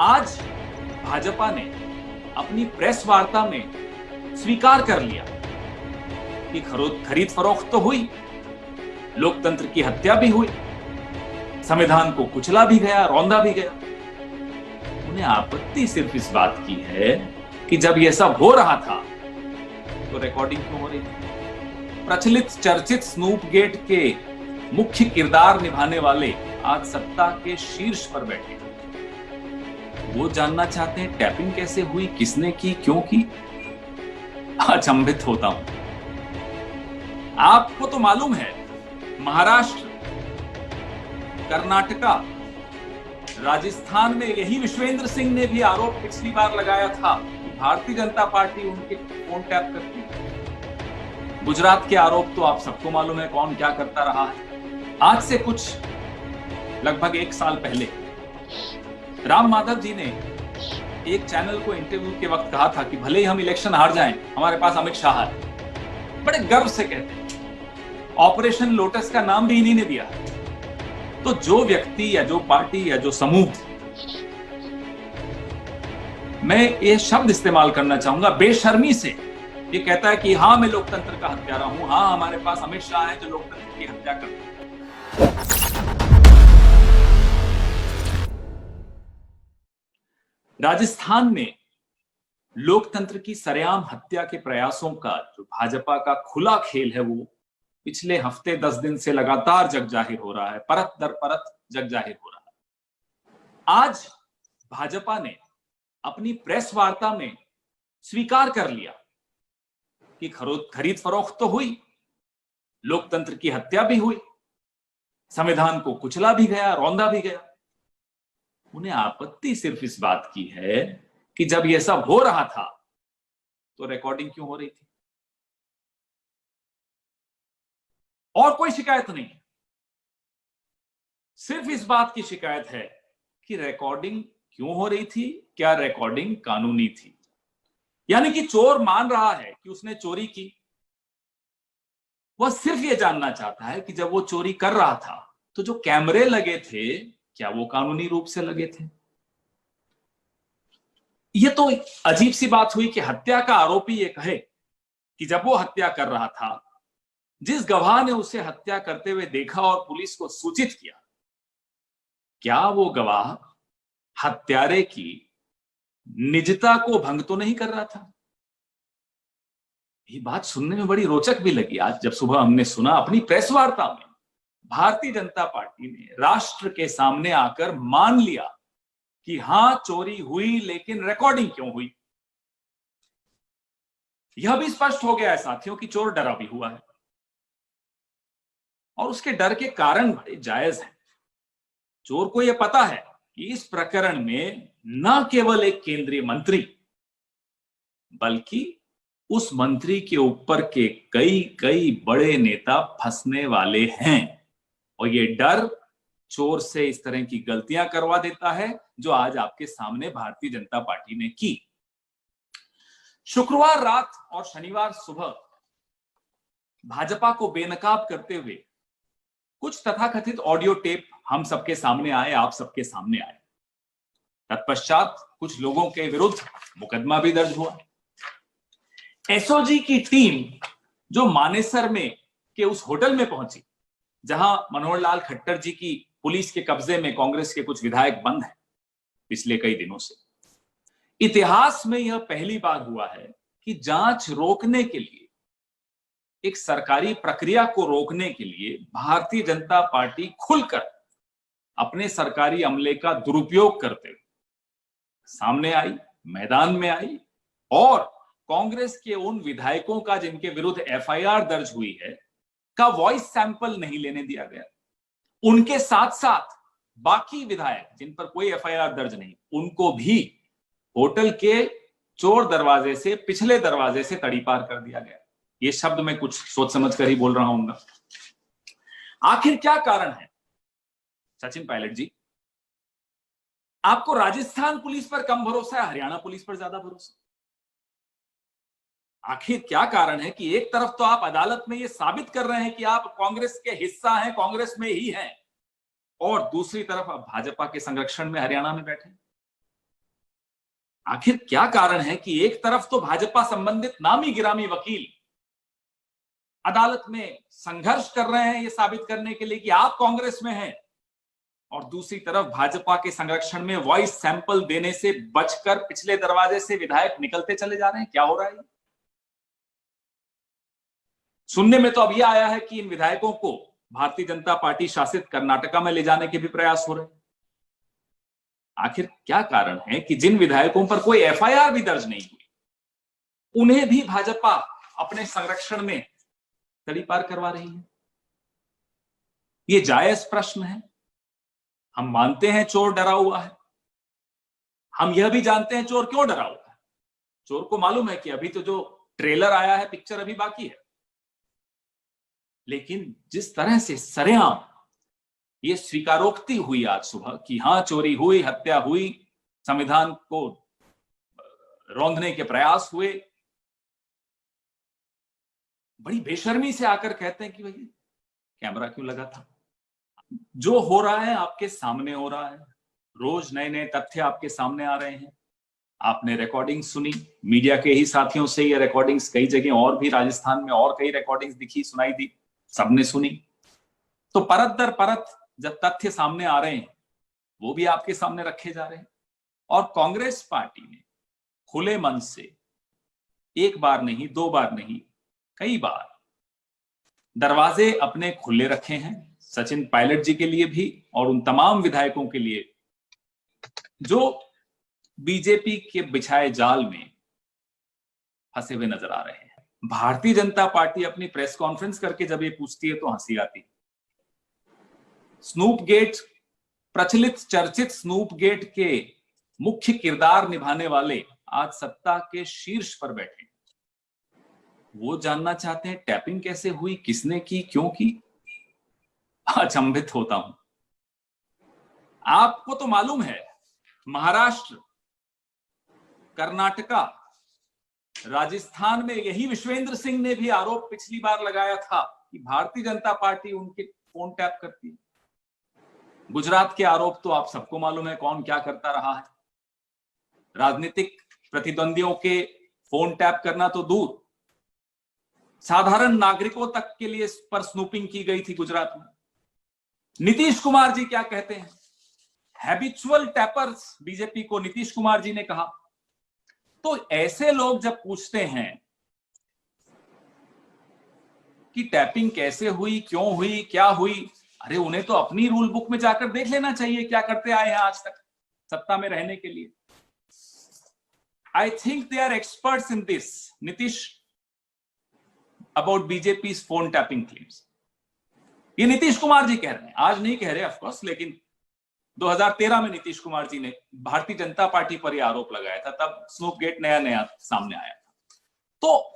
आज भाजपा ने अपनी प्रेस वार्ता में स्वीकार कर लिया कि खरीद फरोख्त तो हुई, लोकतंत्र की हत्या भी हुई, संविधान को कुचला भी गया, रौंदा भी गया। उन्हें आपत्ति सिर्फ इस बात की है कि जब यह सब हो रहा था तो रिकॉर्डिंग क्यों हो रही थी। प्रचलित चर्चित स्नूप गेट के मुख्य किरदार निभाने वाले आज सत्ता के शीर्ष पर बैठे, वो जानना चाहते हैं टैपिंग कैसे हुई, किसने की, क्यों की। अचंभित होता हूं। आपको तो मालूम है, महाराष्ट्र, कर्नाटका, राजस्थान में यही विश्वेंद्र सिंह ने भी आरोप पिछली बार लगाया था कि भारतीय जनता पार्टी उनके फोन टैप करती है। गुजरात के आरोप तो आप सबको मालूम है कौन क्या करता रहा है। आज से कुछ लगभग 1 साल पहले राम माधव जी ने एक चैनल को इंटरव्यू के वक्त कहा था कि भले ही हम इलेक्शन हार जाएं, हमारे पास अमित शाह है। बड़े गर्व से कहते हैं। ऑपरेशन लोटस का नाम भी इन्हीं ने दिया। तो जो व्यक्ति या जो पार्टी या जो समूह, मैं ये शब्द इस्तेमाल करना चाहूंगा, बेशर्मी से ये कहता है कि हाँ मैं लोकतंत्र का हत्यारा हूं, हाँ हमारे पास अमित शाह है जो लोकतंत्र की हत्या करते हैं। राजस्थान में लोकतंत्र की सरेआम हत्या के प्रयासों का जो भाजपा का खुला खेल है, वो पिछले हफ्ते 10 दिन से लगातार जग जाहिर हो रहा है, परत दर परत जग जाहिर हो रहा है। आज भाजपा ने अपनी प्रेस वार्ता में स्वीकार कर लिया कि खरीद फरोख्त तो हुई, लोकतंत्र की हत्या भी हुई, संविधान को कुचला भी गया, रौंदा भी गया। उन्हें आपत्ति सिर्फ इस बात की है कि जब यह सब हो रहा था तो रिकॉर्डिंग क्यों हो रही थी। और कोई शिकायत नहीं है, सिर्फ इस बात की शिकायत है कि रिकॉर्डिंग क्यों हो रही थी, क्या रिकॉर्डिंग कानूनी थी। यानी कि चोर मान रहा है कि उसने चोरी की, वह सिर्फ यह जानना चाहता है कि जब वो चोरी कर रहा था तो जो कैमरे लगे थे क्या वो कानूनी रूप से लगे थे। यह तो अजीब सी बात हुई कि हत्या का आरोपी ये कहे कि जब वो हत्या कर रहा था, जिस गवाह ने उसे हत्या करते हुए देखा और पुलिस को सूचित किया, क्या वो गवाह हत्यारे की निजता को भंग तो नहीं कर रहा था। ये बात सुनने में बड़ी रोचक भी लगी। आज जब सुबह हमने सुना, अपनी प्रेस वार्ता में भारतीय जनता पार्टी ने राष्ट्र के सामने आकर मान लिया कि हां चोरी हुई, लेकिन रिकॉर्डिंग क्यों हुई। यह भी स्पष्ट हो गया है साथियों कि चोर डरा भी हुआ है और उसके डर के कारण बड़े जायज हैं। चोर को यह पता है कि इस प्रकरण में न केवल एक केंद्रीय मंत्री बल्कि उस मंत्री के ऊपर के कई कई बड़े नेता फंसने वाले हैं, और ये डर चोर से इस तरह की गलतियां करवा देता है जो आज आपके सामने भारतीय जनता पार्टी ने की। शुक्रवार रात और शनिवार सुबह भाजपा को बेनकाब करते हुए कुछ तथाकथित ऑडियो टेप हम सबके सामने आए, आप सबके सामने आए। तत्पश्चात कुछ लोगों के विरुद्ध मुकदमा भी दर्ज हुआ। एसओजी की टीम जो मानेसर में के उस होटल में पहुंची जहां मनोहर लाल खट्टर जी की पुलिस के कब्जे में कांग्रेस के कुछ विधायक बंद हैं पिछले कई दिनों से, इतिहास में यह पहली बार हुआ है कि जांच रोकने के लिए, एक सरकारी प्रक्रिया को रोकने के लिए भारतीय जनता पार्टी खुलकर अपने सरकारी अमले का दुरुपयोग करते हुए सामने आई, मैदान में आई, और कांग्रेस के उन विधायकों का जिनके विरुद्ध एफआईआर दर्ज हुई है का वॉइस सैंपल नहीं लेने दिया गया। उनके साथ साथ बाकी विधायक जिन पर कोई एफआईआर दर्ज नहीं, उनको भी होटल के चोर दरवाजे से, पिछले दरवाजे से तड़ीपार कर दिया गया। ये शब्द मैं कुछ सोच समझ कर ही बोल रहा हूं। आखिर क्या कारण है सचिन पायलट जी? आपको राजस्थान पुलिस पर कम भरोसा है, हरियाणा पुलिस पर ज्यादा भरोसा? आखिर क्या कारण है कि एक तरफ तो आप अदालत में ये साबित कर रहे हैं कि आप कांग्रेस के हिस्सा हैं, कांग्रेस में ही हैं, और दूसरी तरफ आप भाजपा के संरक्षण में हरियाणा में बैठे? आखिर क्या कारण है कि एक तरफ तो भाजपा संबंधित नामी गिरामी वकील अदालत में संघर्ष कर रहे हैं ये साबित करने के लिए कि आप कांग्रेस में हैं, और दूसरी तरफ भाजपा के संरक्षण में वॉइस सैंपल देने से बचकर पिछले दरवाजे से विधायक निकलते चले जा रहे हैं। क्या हो रहा है? सुनने में तो अब यह आया है कि इन विधायकों को भारतीय जनता पार्टी शासित कर्नाटका में ले जाने के भी प्रयास हो रहे हैं। आखिर क्या कारण है कि जिन विधायकों पर कोई एफआईआर भी दर्ज नहीं हुई, उन्हें भी भाजपा अपने संरक्षण में तड़ीपार करवा रही है? ये जायज प्रश्न है। हम मानते हैं चोर डरा हुआ है, हम यह भी जानते हैं चोर क्यों डरा हुआ है। चोर को मालूम है कि अभी तो जो ट्रेलर आया है, पिक्चर अभी बाकी है, लेकिन जिस तरह से सरेआम ये स्वीकारोक्ति हुई आज सुबह कि हां चोरी हुई, हत्या हुई, संविधान को रौंदने के प्रयास हुए, बड़ी बेशर्मी से आकर कहते हैं कि भाई कैमरा क्यों लगा था। जो हो रहा है आपके सामने हो रहा है, रोज नए नए तथ्य आपके सामने आ रहे हैं। आपने रिकॉर्डिंग सुनी, मीडिया के ही साथियों से ये रिकॉर्डिंग्स कई जगह और भी, राजस्थान में और कई रिकॉर्डिंग्स दिखी, सुनाई दी, सबने सुनी। तो परत दर परत जब तथ्य सामने आ रहे हैं, वो भी आपके सामने रखे जा रहे हैं। और कांग्रेस पार्टी ने खुले मन से एक बार नहीं, दो बार नहीं, कई बार दरवाजे अपने खुले रखे हैं, सचिन पायलट जी के लिए भी और उन तमाम विधायकों के लिए जो बीजेपी के बिछाए जाल में फंसे हुए नजर आ रहे हैं। भारतीय जनता पार्टी अपनी प्रेस कॉन्फ्रेंस करके जब ये पूछती है तो हंसी आती। स्नूप गेट, प्रचलित चर्चित स्नूप गेट के मुख्य किरदार निभाने वाले आज सत्ता के शीर्ष पर बैठे, वो जानना चाहते हैं टैपिंग कैसे हुई, किसने की, क्यों की। अचंभित होता हूं। आपको तो मालूम है महाराष्ट्र, कर्नाटका, राजस्थान में यही विश्वेंद्र सिंह ने भी आरोप पिछली बार लगाया था कि भारतीय जनता पार्टी उनके फोन टैप करती है। गुजरात के आरोप तो आप सबको मालूम है कौन क्या करता रहा है। राजनीतिक प्रतिद्वंदियों के फोन टैप करना तो दूर, साधारण नागरिकों तक के लिए पर स्नूपिंग की गई थी गुजरात में। नीतीश कुमार जी क्या कहते हैं? हैबिचुअल टैपर्स बीजेपी को नीतीश कुमार जी ने कहा। तो ऐसे लोग जब पूछते हैं कि टैपिंग कैसे हुई, क्यों हुई, क्या हुई, अरे उन्हें तो अपनी रूल बुक में जाकर देख लेना चाहिए क्या करते आए हैं आज तक सत्ता में रहने के लिए। I think they are experts in this, Nitish, about BJP's phone tapping claims. ये नीतीश कुमार जी कह रहे हैं, आज नहीं कह रहे ऑफ कोर्स, लेकिन 2013 में नीतीश कुमार जी ने भारतीय जनता पार्टी पर यह आरोप लगाया था, तब स्नूप गेट नया नया सामने आया था। तो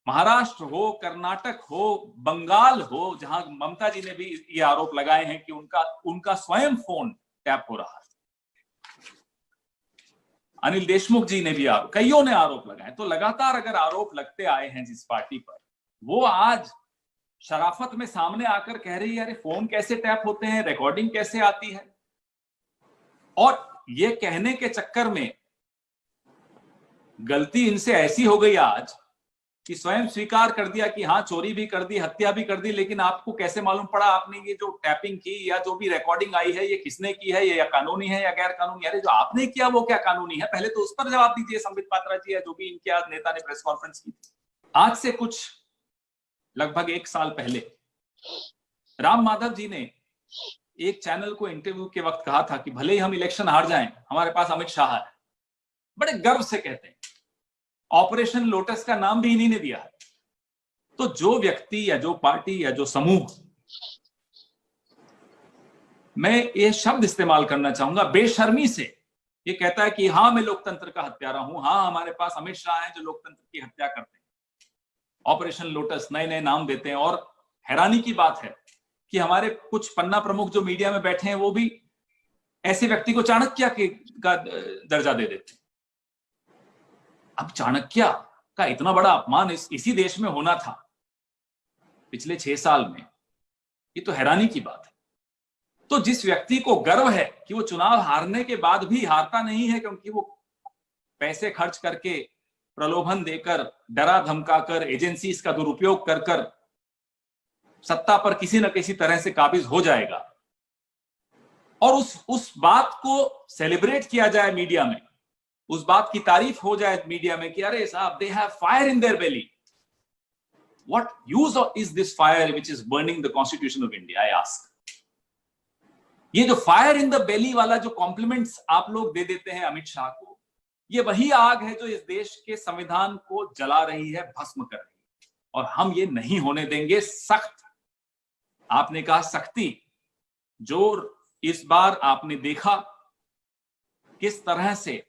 महाराष्ट्र हो, कर्नाटक हो, बंगाल हो, जहां ममता जी ने भी ये आरोप लगाए हैं कि उनका स्वयं फोन टैप हो रहा है, अनिल देशमुख जी ने भी कईयों ने आरोप लगाए। तो लगातार अगर आरोप लगते आए हैं जिस पार्टी पर, वो आज शराफत में सामने आकर कह रही है अरे फोन कैसे टैप होते हैं, रिकॉर्डिंग कैसे आती है। और ये कहने के चक्कर में गलती इनसे ऐसी हो गई आज कि स्वयं स्वीकार कर दिया कि हाँ चोरी भी कर दी, हत्या भी कर दी, लेकिन आपको कैसे मालूम पड़ा आपने ये जो टैपिंग की या जो भी रिकॉर्डिंग आई है ये किसने की है, ये या कानूनी है या गैर कानूनी। अरे जो आपने किया वो क्या कानूनी है, पहले तो उस पर जवाब दीजिए संबित पात्रा जी, या जो भी इनके आज नेता ने प्रेस कॉन्फ्रेंस की थी। आज से कुछ लगभग 1 साल पहले राम माधव जी ने एक चैनल को इंटरव्यू के वक्त कहा था कि भले ही हम इलेक्शन हार जाएं, हमारे पास अमित शाह है। बड़े गर्व से कहते हैं, ऑपरेशन लोटस का नाम भी इन्हीं ने दिया है। तो जो व्यक्ति या जो पार्टी या जो समूह, मैं ये शब्द इस्तेमाल करना चाहूंगा, बेशर्मी से ये कहता है कि हाँ मैं लोकतंत्र का हत्यारा हूं, हाँ हमारे पास अमित शाह है जो लोकतंत्र की हत्या करते हैं, ऑपरेशन लोटस नए नए नाम देते हैं। और हैरानी की बात है कि हमारे कुछ पन्ना प्रमुख जो मीडिया में बैठे हैं वो भी ऐसे व्यक्ति को चाणक्य का दर्जा दे देते हैं। अब चाणक्य का इतना बड़ा अपमान इसी देश में होना था पिछले 6 साल में, ये तो हैरानी की बात है। तो जिस व्यक्ति को गर्व है कि वो चुनाव हारने के बाद भी हारता नहीं है क्योंकि वो पैसे खर्च करके, प्रलोभन देकर, डरा धमकाकर, एजेंसीज का दुरुपयोग कर कर सत्ता पर किसी न किसी तरह से काबिज हो जाएगा और उस बात को सेलिब्रेट किया जाए मीडिया में, उस बात की तारीफ हो जाए मीडिया में कि अरे साहब, they have fire in their belly. What use is this fire which is burning the Constitution of India? I ask. ये जो फायर इन द बेली वाला जो कॉम्प्लीमेंट्स आप लोग दे देते हैं अमित शाह को, ये वही आग है जो इस देश के संविधान को जला रही है, भस्म कर रही है, और हम ये नहीं होने देंगे. सख्त, आपने कहा सख्ती, जो इस बार आपने देखा किस तरह से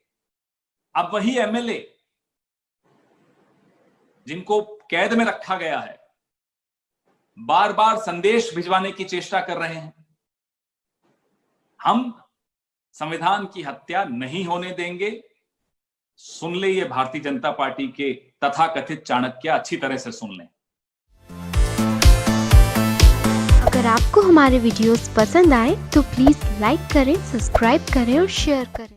अब वही एमएलए जिनको कैद में रखा गया है बार बार संदेश भिजवाने की चेष्टा कर रहे हैं. हम संविधान की हत्या नहीं होने देंगे. सुन ले ये भारतीय जनता पार्टी के तथाकथित चाणक्य, अच्छी तरह से सुन लें. अगर आपको हमारे वीडियोस पसंद आए तो प्लीज लाइक करें, सब्सक्राइब करें और शेयर करें.